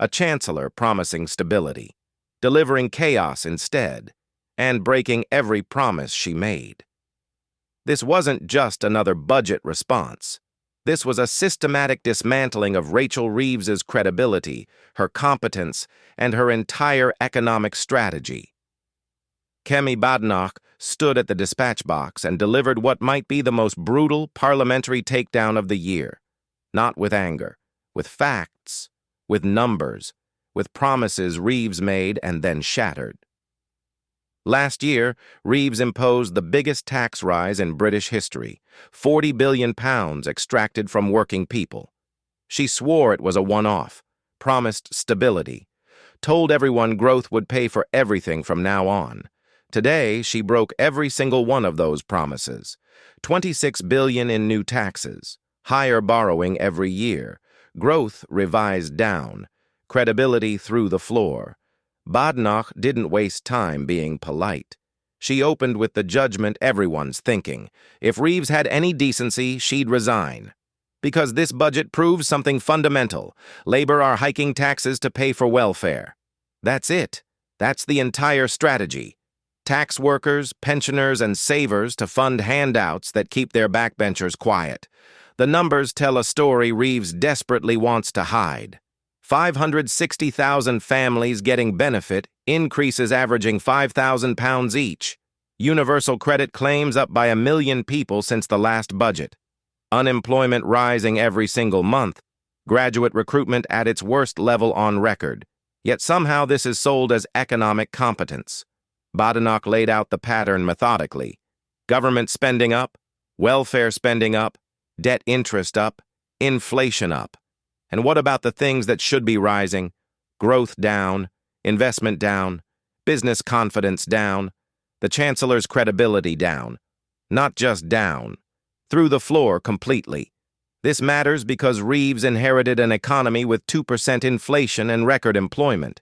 a chancellor promising stability, delivering chaos instead, and breaking every promise she made. This wasn't just another budget response. This was a systematic dismantling of Rachel Reeves's credibility, her competence, and her entire economic strategy. Kemi Badenoch stood at the dispatch box and delivered what might be the most brutal parliamentary takedown of the year. Not with anger, with facts, with numbers, with promises Reeves made and then shattered. Last year, Reeves imposed the biggest tax rise in British history, £40 billion extracted from working people. She swore it was a one-off, promised stability, told everyone growth would pay for everything from now on. Today, she broke every single one of those promises. $26 billion in new taxes, higher borrowing every year, growth revised down, credibility through the floor. Badenoch didn't waste time being polite. She opened with the judgment everyone's thinking. If Reeves had any decency, she'd resign. Because this budget proves something fundamental. Labor are hiking taxes to pay for welfare. That's it. That's the entire strategy. Tax workers, pensioners, and savers to fund handouts that keep their backbenchers quiet. The numbers tell a story Reeves desperately wants to hide. 560,000 families getting benefit, increases averaging £5,000 each. Universal credit claims up by 1 million people since the last budget. Unemployment rising every single month. Graduate recruitment at its worst level on record. Yet somehow this is sold as economic competence. Badenoch laid out the pattern methodically. Government spending up, welfare spending up, debt interest up, inflation up. And what about the things that should be rising? Growth down, investment down, business confidence down, the chancellor's credibility down. Not just down, through the floor completely. This matters because Reeves inherited an economy with 2% inflation and record employment.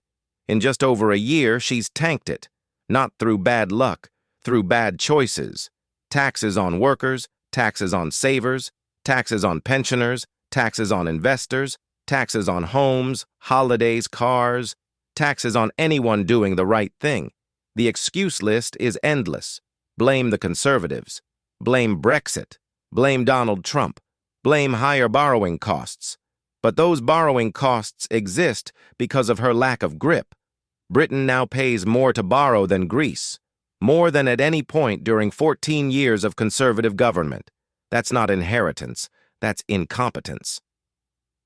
In just over a year, she's tanked it. Not through bad luck, through bad choices. Taxes on workers, taxes on savers, taxes on pensioners, taxes on investors, taxes on homes, holidays, cars, taxes on anyone doing the right thing. The excuse list is endless. Blame the Conservatives. Blame Brexit. Blame Donald Trump. Blame higher borrowing costs. But those borrowing costs exist because of her lack of grip. Britain now pays more to borrow than Greece, more than at any point during 14 years of Conservative government. That's not inheritance, that's incompetence.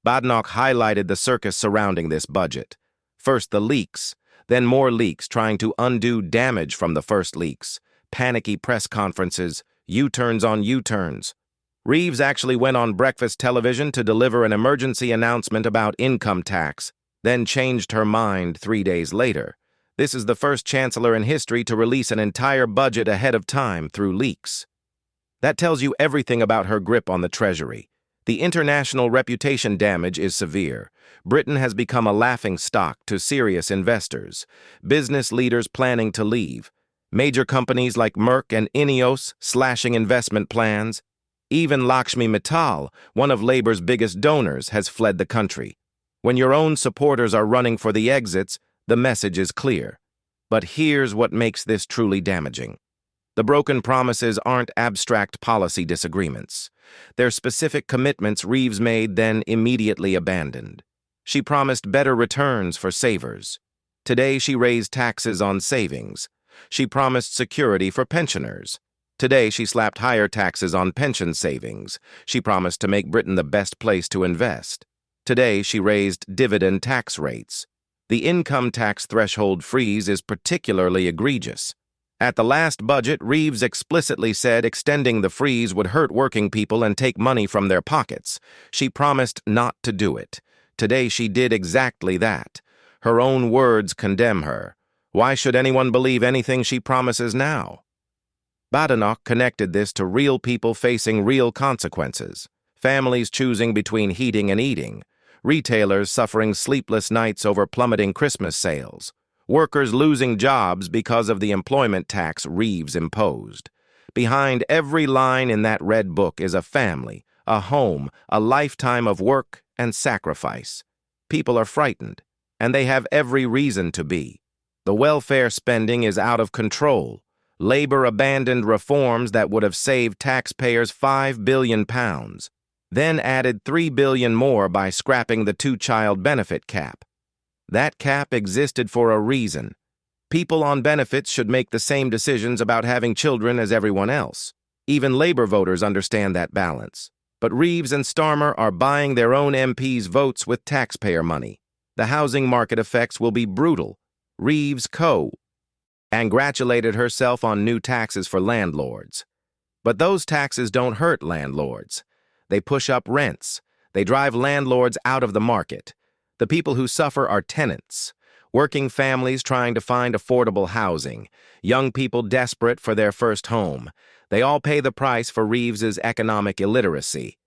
Badenoch highlighted the circus surrounding this budget. First the leaks, then more leaks trying to undo damage from the first leaks, panicky press conferences, U-turns on U-turns. Reeves actually went on breakfast television to deliver an emergency announcement about income tax, then changed her mind 3 days later. This is the first chancellor in history to release an entire budget ahead of time through leaks. That tells you everything about her grip on the Treasury. The international reputation damage is severe. Britain has become a laughingstock to serious investors, business leaders planning to leave, major companies like Merck and Ineos slashing investment plans. Even Lakshmi Mittal, one of Labour's biggest donors, has fled the country. When your own supporters are running for the exits, the message is clear. But here's what makes this truly damaging. The broken promises aren't abstract policy disagreements. They're specific commitments Reeves made, then immediately abandoned. She promised better returns for savers. Today she raised taxes on savings. She promised security for pensioners. Today she slapped higher taxes on pension savings. She promised to make Britain the best place to invest. Today she raised dividend tax rates. The income tax threshold freeze is particularly egregious. At the last budget, Reeves explicitly said extending the freeze would hurt working people and take money from their pockets. She promised not to do it. Today she did exactly that. Her own words condemn her. Why should anyone believe anything she promises now? Badenoch connected this to real people facing real consequences. Families choosing between heating and eating. Retailers suffering sleepless nights over plummeting Christmas sales. Workers losing jobs because of the employment tax Reeves imposed. Behind every line in that red book is a family, a home, a lifetime of work and sacrifice. People are frightened. and they have every reason to be. The welfare spending is out of control. Labor abandoned reforms that would have saved taxpayers £5 billion, then added £3 billion more by scrapping the two-child benefit cap. That cap existed for a reason. People on benefits should make the same decisions about having children as everyone else. Even Labor voters understand that balance. But Reeves and Starmer are buying their own MPs' votes with taxpayer money. The housing market effects will be brutal. Reeves congratulated herself on new taxes for landlords. But those taxes don't hurt landlords. They push up rents. They drive landlords out of the market. The people who suffer are tenants, working families trying to find affordable housing, young people desperate for their first home. They all pay the price for Reeves's economic illiteracy.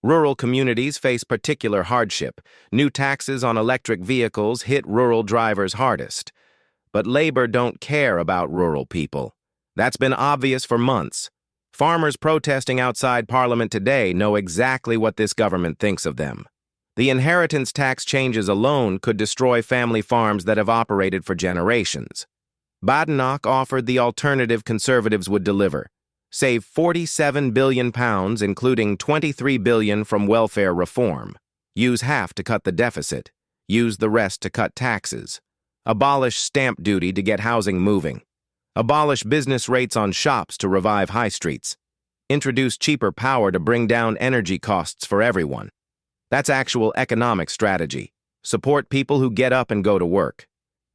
Rural communities face particular hardship. New taxes on electric vehicles hit rural drivers hardest. But Labor don't care about rural people. That's been obvious for months. Farmers protesting outside Parliament today know exactly what this government thinks of them. The inheritance tax changes alone could destroy family farms that have operated for generations. Badenoch offered the alternative Conservatives would deliver. Save £47 billion, including £23 billion from welfare reform. Use half to cut the deficit. Use the rest to cut taxes. Abolish stamp duty to get housing moving. Abolish business rates on shops to revive high streets. Introduce cheaper power to bring down energy costs for everyone. That's actual economic strategy. Support people who get up and go to work.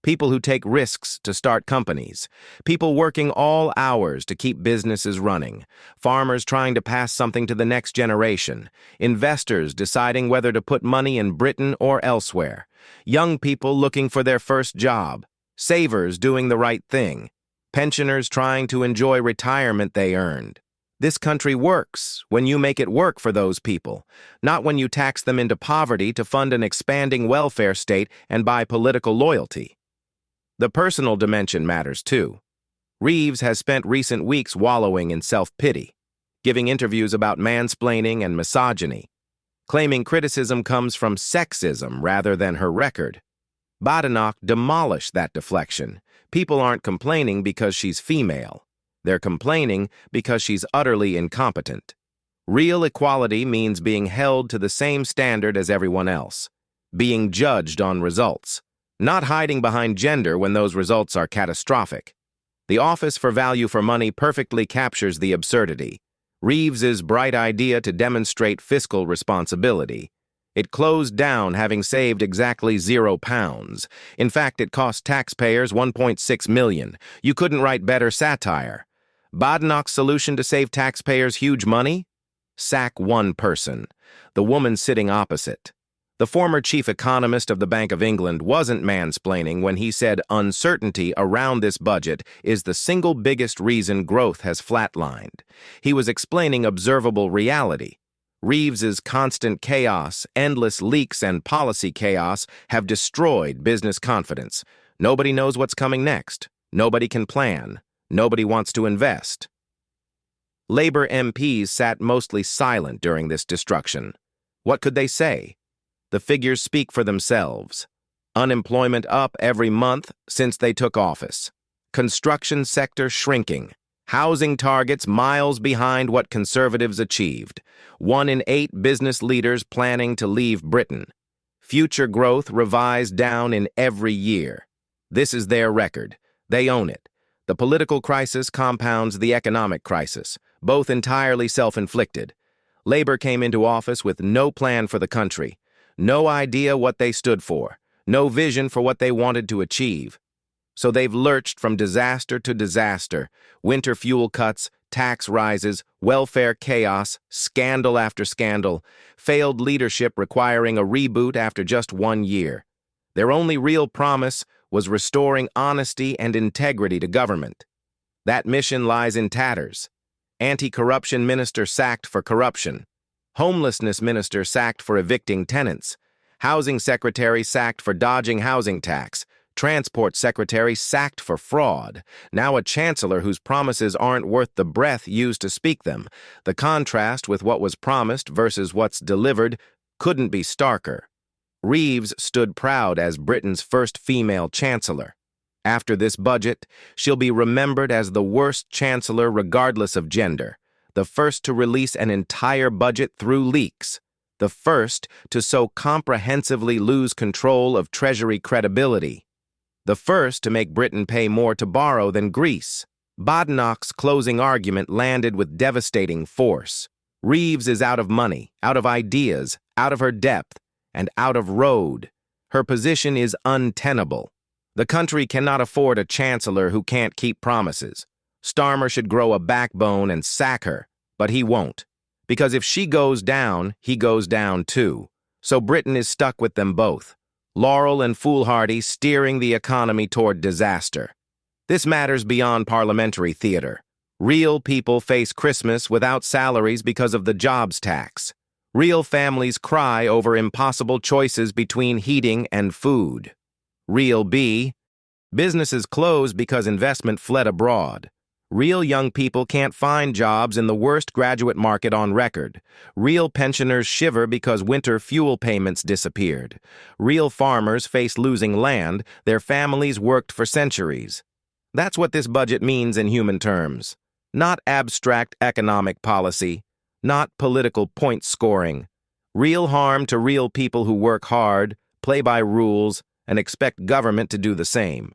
People who take risks to start companies. People working all hours to keep businesses running. Farmers trying to pass something to the next generation. Investors deciding whether to put money in Britain or elsewhere. Young people looking for their first job. Savers doing the right thing. Pensioners trying to enjoy retirement they earned. This country works when you make it work for those people, not when you tax them into poverty to fund an expanding welfare state and buy political loyalty. The personal dimension matters too. Reeves has spent recent weeks wallowing in self-pity, giving interviews about mansplaining and misogyny, claiming criticism comes from sexism rather than her record. Badenoch demolished that deflection. People aren't complaining because she's female. They're complaining because she's utterly incompetent. Real equality means being held to the same standard as everyone else, being judged on results, not hiding behind gender when those results are catastrophic. The Office for Value for Money perfectly captures the absurdity. Reeves's bright idea to demonstrate fiscal responsibility. It closed down having saved exactly £0. In fact, it cost taxpayers $1.6 million. You couldn't write better satire. Badenoch's solution to save taxpayers huge money? Sack one person, the woman sitting opposite. The former chief economist of the Bank of England wasn't mansplaining when he said uncertainty around this budget is the single biggest reason growth has flatlined. He was explaining observable reality. Reeves's constant chaos, endless leaks, and policy chaos have destroyed business confidence. Nobody knows what's coming next. Nobody can plan. Nobody wants to invest. Labor MPs sat mostly silent during this destruction. What could they say? The figures speak for themselves. Unemployment up every month since they took office. Construction sector shrinking. Housing targets miles behind what Conservatives achieved. 1 in 8 business leaders planning to leave Britain. Future growth revised down in every year. This is their record. They own it. The political crisis compounds the economic crisis, both entirely self-inflicted. Labor came into office with no plan for the country, no idea what they stood for, no vision for what they wanted to achieve. So they've lurched from disaster to disaster, winter fuel cuts, tax rises, welfare chaos, scandal after scandal, failed leadership requiring a reboot after just 1 year. Their only real promise was restoring honesty and integrity to government. That mission lies in tatters. Anti-corruption minister sacked for corruption. Homelessness minister sacked for evicting tenants. Housing secretary sacked for dodging housing tax. Transport secretary sacked for fraud. Now a chancellor whose promises aren't worth the breath used to speak them. The contrast with what was promised versus what's delivered couldn't be starker. Reeves stood proud as Britain's first female chancellor. After this budget, she'll be remembered as the worst chancellor regardless of gender, the first to release an entire budget through leaks, the first to so comprehensively lose control of Treasury credibility, the first to make Britain pay more to borrow than Greece. Badenoch's closing argument landed with devastating force. Reeves is out of money, out of ideas, out of her depth, and out of road. Her position is untenable. The country cannot afford a chancellor who can't keep promises. Starmer should grow a backbone and sack her, but he won't. Because if she goes down, he goes down too. So Britain is stuck with them both, Laurel and foolhardy steering the economy toward disaster. This matters beyond parliamentary theater. Real people face Christmas without salaries because of the jobs tax. Real families cry over impossible choices between heating and food. Real B, businesses close because investment fled abroad. Real young people can't find jobs in the worst graduate market on record. Real pensioners shiver because winter fuel payments disappeared. Real farmers face losing land their families worked for centuries. That's what this budget means in human terms. Not abstract economic policy, not political point scoring. Real harm to real people who work hard, play by rules, and expect government to do the same.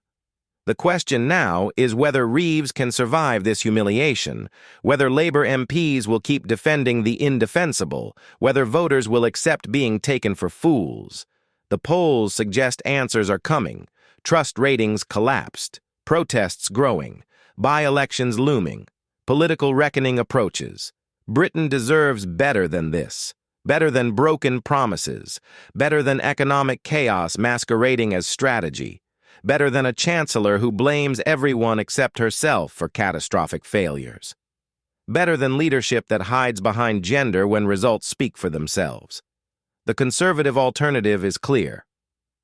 The question now is whether Reeves can survive this humiliation, whether Labour MPs will keep defending the indefensible, whether voters will accept being taken for fools. The polls suggest answers are coming, trust ratings collapsed, protests growing, by-elections looming, political reckoning approaches. Britain deserves better than this. Better than broken promises, better than economic chaos masquerading as strategy, better than a chancellor who blames everyone except herself for catastrophic failures, better than leadership that hides behind gender when results speak for themselves. The conservative alternative is clear.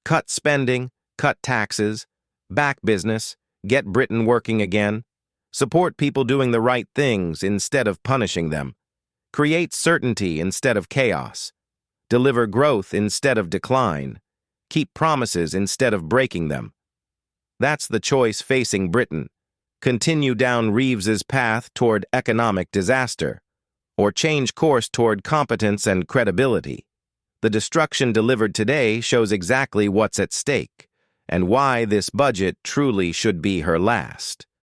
Cut spending, cut taxes, back business, get Britain working again, support people doing the right things instead of punishing them. Create certainty instead of chaos. Deliver growth instead of decline. Keep promises instead of breaking them. That's the choice facing Britain. Continue down Reeves's path toward economic disaster, or change course toward competence and credibility. The destruction delivered today shows exactly what's at stake, and why this budget truly should be her last.